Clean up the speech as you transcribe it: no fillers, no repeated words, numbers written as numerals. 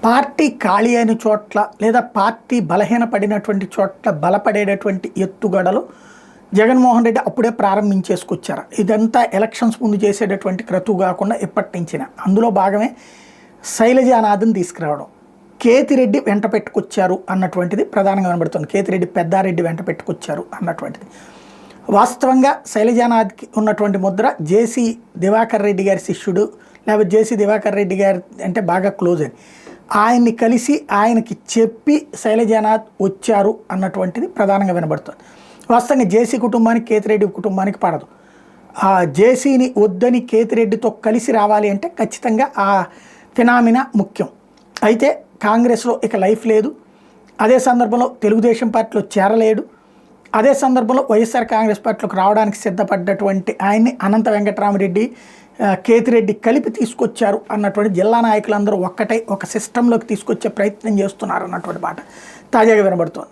Party ఖాళీ అయిన చోట్ల లేదా పార్టీ బలహీనపడినటువంటి చోట్ల బలపడేటటువంటి ఎత్తుగడలు జగన్మోహన్ రెడ్డి అప్పుడే ప్రారంభించేసుకొచ్చారు. ఇదంతా ఎలక్షన్స్ ముందు చేసేటటువంటి క్రతువు కాకుండా ఎప్పటి నుంచిన అందులో భాగమే శైలజానాథ్ని తీసుకురావడం. కేతిరెడ్డి వెంట పెట్టుకొచ్చారు అన్నటువంటిది ప్రధానంగా కనబడుతుంది. కేతిరెడ్డి పెద్దారెడ్డి వెంట పెట్టుకొచ్చారు అన్నటువంటిది. వాస్తవంగా శైలజానాథ్కి ఉన్నటువంటి ముద్ర జేసీ దివాకర్ రెడ్డి గారి శిష్యుడు, లేకపోతే జేసీ దివాకర్ రెడ్డి గారి అంటే బాగా క్లోజ్ అని ఆయన్ని కలిసి ఆయనకి చెప్పి శైలజానాథ్ వచ్చారు అన్నటువంటిది ప్రధానంగా వినబడుతుంది. వాస్తవంగా జేసీ కుటుంబానికి కేతిరెడ్డి కుటుంబానికి పడదు. ఆ జేసీని వద్దని కేతిరెడ్డితో కలిసి రావాలి అంటే ఖచ్చితంగా ఆ ఫినామినా ముఖ్యం. అయితే కాంగ్రెస్లో ఇక లైఫ్ లేదు. అదే సందర్భంలో తెలుగుదేశం పార్టీలో చేరలేడు. అదే సందర్భంలో వైఎస్ఆర్ కాంగ్రెస్ పార్టీలోకి రావడానికి సిద్ధపడ్డటువంటి ఆయన్ని అనంత వెంకటరామరెడ్డి, కేతిరెడ్డి కలిపి తీసుకొచ్చారు అన్నటువంటి జిల్లా నాయకులందరూ ఒక్కటై ఒక సిస్టంలోకి తీసుకొచ్చే ప్రయత్నం చేస్తున్నారు అన్నటువంటి మాట తాజాగా వినబడుతోంది.